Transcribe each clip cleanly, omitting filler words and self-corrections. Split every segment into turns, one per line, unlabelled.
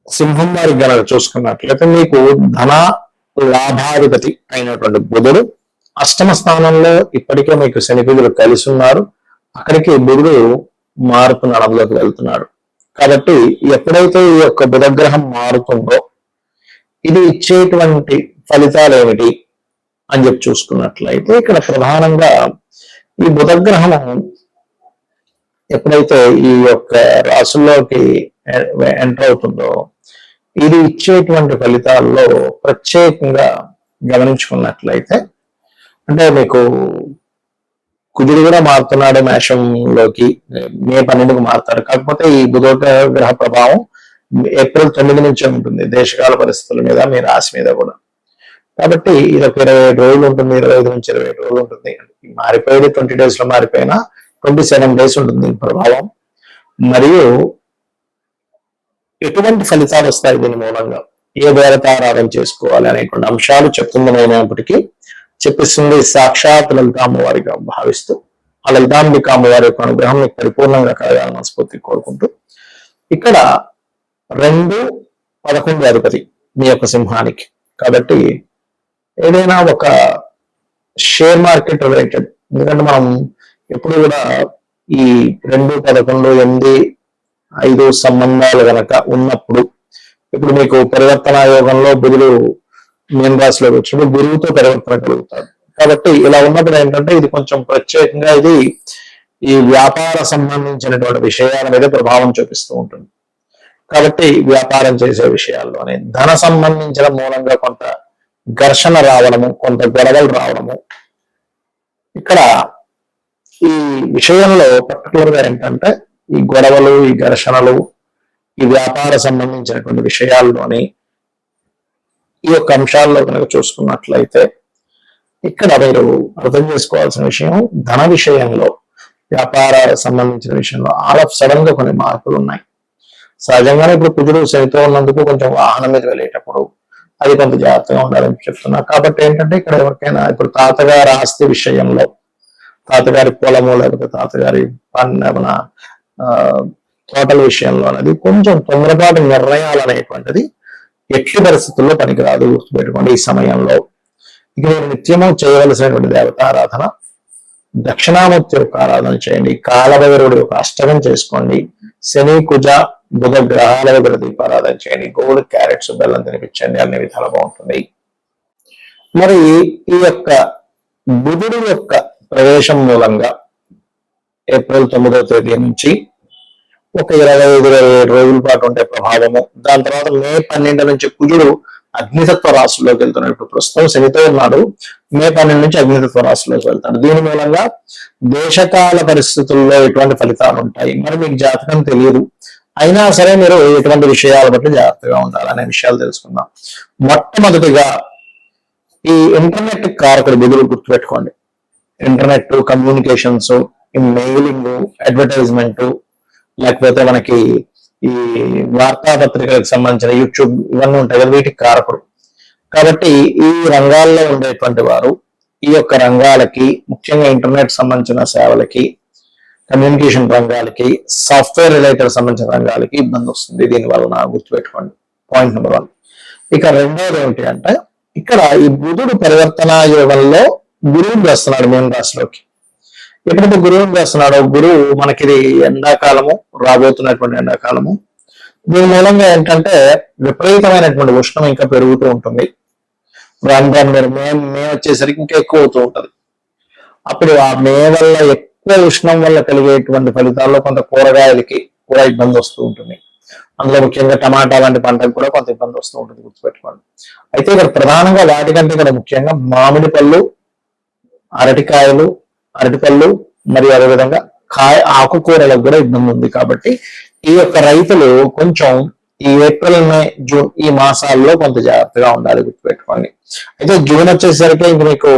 సింహం వారి గణన చూసుకున్నట్లయితే మీకు ధన లాభాధిపతి అయినటువంటి బుధుడు అష్టమ స్థానంలో ఇప్పటికే మీకు శని బుధుడు కలిసి ఉన్నారు. అక్కడికి బుధుడు మారుతూ నడవలోకి వెళ్తున్నాడు. కాబట్టి ఎప్పుడైతే ఈ యొక్క బుధగ్రహం మారుతుందో ఇది ఇచ్చేటువంటి ఫలితాలు ఏమిటి అని చెప్పి చూసుకున్నట్లయితే ఇక్కడ ప్రధానంగా ఈ బుధగ్రహము ఎప్పుడైతే ఈ యొక్క రాశుల్లోకి ఎంటర్ అవుతుందో ఇది ఇచ్చేటువంటి ఫలితాల్లో ప్రత్యేకంగా గమనించుకున్నట్లయితే అంటే మీకు కుజుడు కూడా మారుతున్నాడు మేషంలోకి, మే 12కు మారుతారు. కాకపోతే ఈ బుధ గ్రహ ప్రభావం ఏప్రిల్ 9 నుంచే ఉంటుంది దేశకాల పరిస్థితుల మీద, మీ రాశి మీద కూడా. కాబట్టి ఇది ఒక 27 రోజులు ఉంటుంది, 25 నుంచి 27 రోజులు ఉంటుంది. మారిపోయేది 20 days లో మారిపోయినా 27 days ఉంటుంది ప్రభావం. మరియు ఎటువంటి ఫలితాలు వస్తాయి దీని మూలంగా, ఏ దేవతారాధన చేసుకోవాలి అనేటువంటి అంశాలు చెప్తుందనైనప్పటికీ చెప్పిస్తుంది సాక్షాత్ లలిత అమ్మవారిగా భావిస్తూ ఆ లలితాంబిక అమ్మవారి యొక్క అనుగ్రహం మీకు పరిపూర్ణంగా కలగాలని మనస్ఫూర్తి కోరుకుంటూ ఇక్కడ 2-11 అధిపతి మీ యొక్క సింహానికి. కాబట్టి ఏదైనా ఒక షేర్ మార్కెట్ రిలేటెడ్, ఎందుకంటే మనం ఎప్పుడు కూడా ఈ 2-11, 8-5 సంబంధాలు గనక ఉన్నప్పుడు, ఇప్పుడు మీకు పరివర్తన యోగంలో బుధుడు మీన రాశిలోకి వచ్చినప్పుడు గురువుతో పరివర్తన కలుగుతాడు. కాబట్టి ఇలా ఉన్నప్పుడు ఏంటంటే ఇది కొంచెం ప్రత్యేకంగా ఇది ఈ వ్యాపార సంబంధించినటువంటి విషయాల మీద ప్రభావం చూపిస్తూ ఉంటుంది. కాబట్టి వ్యాపారం చేసే విషయాల్లోనే ధన సంబంధించిన మూలంగా కొంత ఘర్షణ రావడము, కొంత గొడవలు రావడము. ఇక్కడ ఈ విషయంలో పర్టికులర్ గా ఏంటంటే ఈ గొడవలు, ఈ ఘర్షణలు, ఈ వ్యాపార సంబంధించినటువంటి విషయాల్లోని ఈ యొక్క అంశాల్లో కనుక చూసుకున్నట్లయితే ఇక్కడ మీరు అర్థం చేసుకోవాల్సిన విషయం, ధన విషయంలో, వ్యాపార సంబంధించిన విషయంలో ఆల్ ఆఫ్ సడన్ గా కొన్ని మార్పులు ఉన్నాయి. సహజంగానే ఇప్పుడు కుజుడు శనితో ఉన్నందుకు కొంచెం వాహనం మీద వెళ్ళేటప్పుడు అది కొంత జాగ్రత్తగా ఉండాలని చెప్తున్నా. కాబట్టి ఏంటంటే ఇక్కడ ఎవరికైనా ఇప్పుడు తాతగారి ఆస్తి విషయంలో, తాతగారి పొలము లేకపోతే తాతగారి తోటల విషయంలో అనేది కొంచెం తొందరపాటు నిర్ణయాలు అనేటువంటిది ఎట్టి పరిస్థితుల్లో పనికిరాదు, గుర్తుపెట్టుకోండి. ఈ సమయంలో ఇక మీరు నిత్యము చేయవలసినటువంటి దేవతారాధన దక్షిణామూర్తి యొక్క ఆరాధన చేయండి, కాలభైరవుడి యొక్క అష్టకం చేసుకోండి, శని కుజ బుధ గ్రహాల దగ్గర దీపారాధన చేయండి, గోల్డ్ క్యారెట్స్ బెల్లం తినిపించండి, అన్ని విధాలు బాగుంటుంది. మరి ఈ యొక్క బుధుడు యొక్క ప్రవేశం మూలంగా ఏప్రిల్ 9వ తేదీ నుంచి ఒక 25-27 రోజుల పాటు ఉండే ప్రభావము. దాని తర్వాత మే 12 నుంచి కుజుడు అగ్నితత్వ రాశిలోకి వెళ్తున్నాడు. ఇప్పుడు ప్రస్తుతం శనితో ఉన్నాడు, మే 12 నుంచి అగ్నితత్వ రాశిలోకి వెళ్తాడు. దీని మూలంగా దేశకాల పరిస్థితుల్లో ఎటువంటి ఫలితాలు ఉంటాయి, మరి మీకు జాతకం తెలియదు, అయినా సరే మీరు ఎటువంటి విషయాల బట్టి జాగ్రత్తగా ఉండాలనే విషయాలు తెలుసుకుందాం. మొట్టమొదటిగా ఈ ఇంటర్నెట్ కారకుడు బుధుడు, గుర్తుపెట్టుకోండి. ఇంటర్నెట్, కమ్యూనికేషన్స్, ఈ మెయిలింగ్, అడ్వర్టైజ్మెంట్, లేకపోతే మనకి ఈ వార్తాపత్రికలకు సంబంధించిన యూట్యూబ్ ఇవన్నీ ఉంటాయి కదా, వీటికి కారకుడు. కాబట్టి ఈ రంగాల్లో ఉండేటువంటి వారు ఈ యొక్క రంగాలకి, ముఖ్యంగా ఇంటర్నెట్ సంబంధించిన సేవలకి, కమ్యూనికేషన్ రంగాలకి, సాఫ్ట్వేర్ రిలేటెడ్ సంబంధించిన రంగాలకి ఇబ్బంది వస్తుంది. దీనివల్ల గుర్తుపెట్టుకోండి, పాయింట్ నెంబర్ 1. ఇక రెండోది ఏమిటి అంటే ఇక్కడ ఈ బుధుడు పరివర్తన యోగంలో గురువుని వేస్తున్నాడు మీన రాశిలోకి. ఎప్పుడైతే గురువుని వేస్తున్నాడో, గురువు మనకి ఇది ఎండాకాలము, రాబోతున్నటువంటి ఎండాకాలము, దీని మూలంగా ఏంటంటే విపరీతమైనటువంటి ఉష్ణం ఇంకా పెరుగుతూ ఉంటుంది. రాను మే వచ్చేసరికి ఇంకా ఎక్కువ అవుతూ ఉంటుంది. అప్పుడు ఆ మే వల్ల ఎక్కువ ఉష్ణం వల్ల కలిగేటువంటి ఫలితాల్లో కొంత కూరగాయలకి కూడా ఇబ్బంది వస్తూ ఉంటుంది. అందులో ముఖ్యంగా టమాటా లాంటి పంటకు కూడా కొంత ఇబ్బంది వస్తూ ఉంటుంది, గుర్తుపెట్టుకోండి. అయితే ఇక్కడ ప్రధానంగా వాటికంటే కూడా ముఖ్యంగా మామిడి పళ్ళు, అరటిపళ్ళు మరియు అదేవిధంగా ఆకుకూరలకు కూడా ఇబ్బంది ఉంది. కాబట్టి ఈ యొక్క రైతులు కొంచెం ఈ ఏప్రిల్, మే, జూన్ ఈ మాసాల్లో కొంత జాగ్రత్తగా ఉండాలి, గుర్తుపెట్టుకోండి. అయితే జూన్ వచ్చేసరికి ఇంక మీకు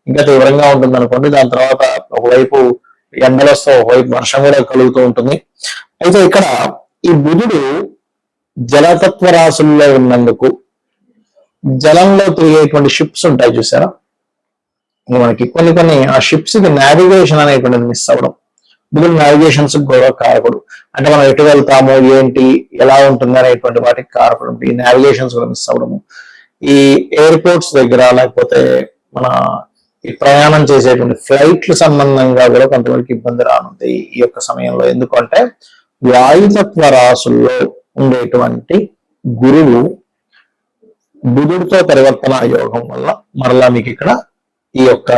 ఇంకా తీవ్రంగా ఉంటుంది అనుకోండి. దాని తర్వాత ఒకవైపు ఎండలు వస్తే ఒకవైపు వర్షం కూడా కలుగుతూ ఉంటుంది. అయితే ఇక్కడ ఈ బుధుడు జలతత్వ రాశుల్లో ఉన్నందుకు జలంలో తిరిగేటువంటి షిప్స్ ఉంటాయి చూసారా, మనకి కొన్ని ఆ షిప్స్ కి నావిగేషన్ అనేటువంటిది మిస్ అవ్వడం, బుధుడు నావిగేషన్స్ కూడా కారకుడు. అంటే మనం ఎటు వెళ్తామో ఏంటి ఎలా ఉంటుంది అనేటువంటి వాటికి కారకుడు. ఈ నావిగేషన్స్ కూడా మిస్ అవ్వడము, ఈ ఎయిర్పోర్ట్స్ దగ్గర లేకపోతే మన ఈ ప్రయాణం చేసేటువంటి ఫ్లైట్లు సంబంధంగా కూడా కొంతవరకు ఇబ్బంది రానుంది ఈ యొక్క సమయంలో. ఎందుకంటే వాయుతత్వ రాసుల్లో ఉండేటువంటి గురువు బుధుడితో పరివర్తన యోగం వల్ల మరలా మీకు ఇక్కడ ఈ యొక్క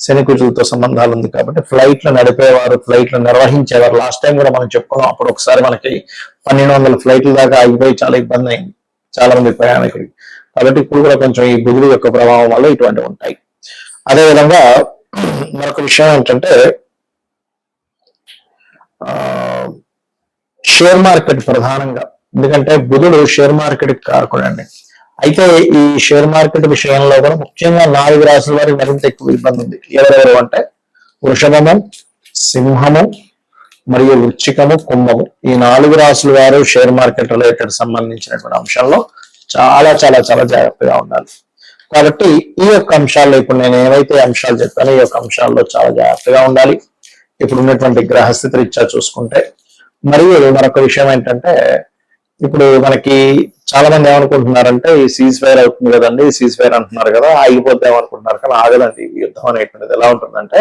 శని కుజులతో సంబంధాలు ఉంది కాబట్టి ఫ్లైట్లు నడిపేవారు, ఫ్లైట్లు నిర్వహించేవారు, లాస్ట్ టైం కూడా మనం చెప్పుకున్నాం, అప్పుడు ఒకసారి మనకి 1200 ఫ్లైట్ల దాకా ఆగిపోయి చాలా ఇబ్బంది అయింది చాలా మంది ప్రయాణికులకి. కాబట్టి ఇప్పుడు కూడా కొంచెం ఈ బుధుడు యొక్క ప్రభావం వల్ల ఇటువంటివి ఉంటాయి. అదేవిధంగా మరొక విషయం ఏంటంటే షేర్ మార్కెట్ ప్రధానంగా, ఎందుకంటే బుధుడు షేర్ మార్కెట్ కారకుడు అండి. అయితే ఈ షేర్ మార్కెట్ విషయంలో కూడా ముఖ్యంగా 4 రాశుల వారికి మరింత ఎక్కువ ఇబ్బంది ఉంది. ఎవరెవరు అంటే వృషభము, సింహము మరియు వృశ్చికము, కుంభము. ఈ 4 రాశుల వారు షేర్ మార్కెట్ రిలేటెడ్ సంబంధించినటువంటి అంశంలో చాలా చాలా చాలా జాగ్రత్తగా ఉండాలి. కాబట్టి ఈ యొక్క అంశాల్లో ఇప్పుడు నేను ఏవైతే అంశాలు చెప్పానో ఈ యొక్క అంశాల్లో చాలా జాగ్రత్తగా ఉండాలి. ఇప్పుడు ఉన్నటువంటి గ్రహస్థితి రీత్యా చూసుకుంటే. మరియు మరొక విషయం ఏంటంటే ఇప్పుడు మనకి చాలా మంది ఏమనుకుంటున్నారంటే ఈ సీజ్ ఫైర్ అవుతుంది కదండి, సీజ్ ఫైర్ అంటున్నారు కదా, ఆగిపోతే ఏమనుకుంటున్నారు, కానీ ఆగదండి. యుద్ధం అనేటువంటిది ఎలా ఉంటుందంటే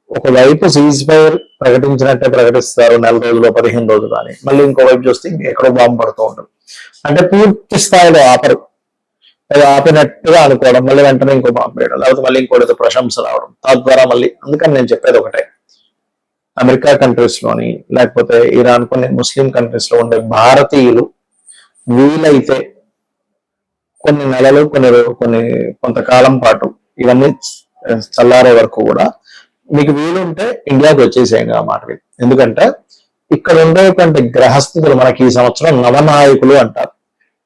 ఒకవైపు సీజ్ ఫైర్ ప్రకటించినట్టే ప్రకటిస్తారు 4 రోజులు 15 రోజులు అని, మళ్ళీ ఇంకోవైపు చూస్తే ఎక్కడో బాంబు పడుతూ ఉంటుంది. అంటే పూర్తి స్థాయిలో ఆపరు, అది ఆపినట్టుగా అనుకోవడం, మళ్ళీ వెంటనే ఇంకో బాంబు వేయడం, లేకపోతే మళ్ళీ ఇంకోటితో ప్రశంస రావడం, తద్వారా మళ్ళీ. అందుకని నేను చెప్పేది ఒకటే, అమెరికా కంట్రీస్ లోని లేకపోతే ఇరాన్ కొన్ని ముస్లిం కంట్రీస్ లో ఉండే భారతీయులు వీలైతే కొన్ని నెలలు కొంతకాలం పాటు ఇవన్నీ చల్లారే వరకు కూడా మీకు వీలుంటే ఇండియాకి వచ్చేసేయండి ఆ మాట. ఎందుకంటే ఇక్కడ ఉండేటువంటి గ్రహస్థితులు మనకి ఈ సంవత్సరం నవనాయకులు అంటారు.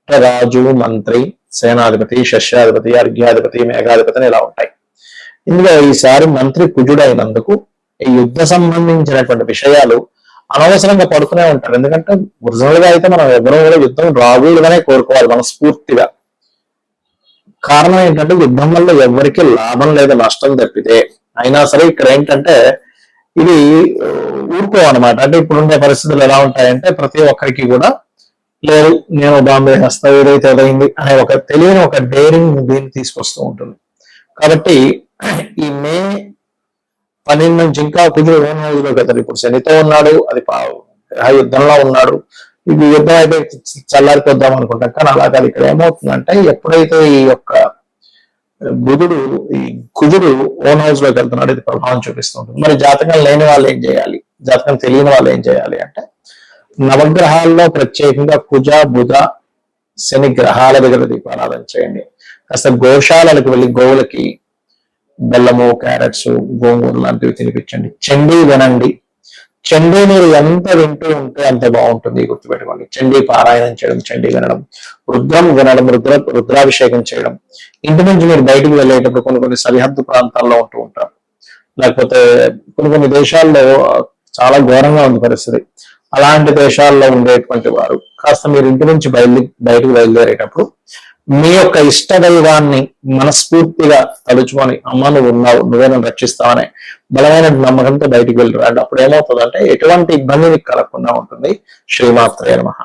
అంటే రాజు, మంత్రి, సేనాధిపతి, శస్యాధిపతి, అర్ఘ్యాధిపతి, మేఘాధిపతి అని ఇలా ఉంటాయి. ఇందులో ఈసారి మంత్రి కుజుడైనందుకు ఈ యుద్ధ సంబంధించినటువంటి విషయాలు అనవసరంగా పడుతూనే ఉంటారు. ఎందుకంటే ఒరిజినల్ గా అయితే మనం ఎవరో కూడా యుద్ధం రాకూడదనే కోరుకోవాలి మనస్ఫూర్తిగా. కారణం ఏంటంటే యుద్ధం వల్ల ఎవరికి లాభం లేదు, నష్టం తప్పితే. అయినా సరే ఇక్కడ ఏంటంటే ఇది ఊరుకోవన్నమాట. అంటే ఇప్పుడుండే పరిస్థితులు ఎలా ఉంటాయంటే ప్రతి ఒక్కరికి కూడా లేదు నేను బాంబే వేస్తా ఏదైతే అదైంది అనే ఒక తెలియని ఒక డేరింగ్ దీన్ని తీసుకొస్తూ ఉంటుంది. కాబట్టి ఈ మే 12 నుంచి ఇంకా కుజుడు ఓన్ హౌస్ లో కదా, ఇప్పుడు శనితో ఉన్నాడు, అది గ్రహ యుద్ధంలో ఉన్నాడు. ఇది యుద్ధం అయితే చల్లారిపోద్దాం అనుకుంటాం, కానీ అలా కాదు. ఇక్కడ ఏమవుతుందంటే ఎప్పుడైతే ఈ యొక్క బుధుడు ఈ కుజుడు ఓన్ హౌస్ లోకి వెళ్తున్నాడు, ఇది ప్రభావం చూపిస్తూ ఉంటుంది. మరి జాతకం లేని వాళ్ళు ఏం చేయాలి, జాతకం తెలియని వాళ్ళు ఏం చేయాలి అంటే నవగ్రహాల్లో ప్రత్యేకంగా కుజ, బుధ, శని గ్రహాల దగ్గర దీపారాధన చేయండి. కాస్త గోశాలలకు వెళ్ళి గోవులకి బెల్లము, క్యారెట్స్, గోంగూర లాంటివి తినిపించండి. చండీ వినండి. చండీ మీరు ఎంత వింటూ ఉంటే అంత బాగుంటుంది, గుర్తుపెట్టుకోండి. చండీ పారాయణం చేయడం, చండీ వినడం, రుద్రం వినడం, రుద్రాభిషేకం చేయడం. ఇంటి నుంచి మీరు బయటికి వెళ్ళేటప్పుడు కొన్ని సరిహద్దు ప్రాంతాల్లో ఉంటూ ఉంటారు, లేకపోతే కొన్ని దేశాల్లో చాలా ఘోరంగా ఉంది పరిస్థితి. అలాంటి దేశాల్లో ఉండేటువంటి వారు కాస్త మీరు ఇంటి నుంచి బయటకు బయలుదేరేటప్పుడు మీ యొక్క ఇష్ట దైవాన్ని మనస్ఫూర్తిగా తలుచుకొని అమ్మ నువ్వు ఉన్నావు, నువ్వే నన్ను రక్షిస్తావనే బలమైన నమ్మకంతో బయటికి వెళ్ళి రండి. అప్పుడు ఏమవుతుందంటే ఎటువంటి ఇబ్బంది మీకు కలగకుండా ఉంటుంది. శ్రీమాత్రే నమః.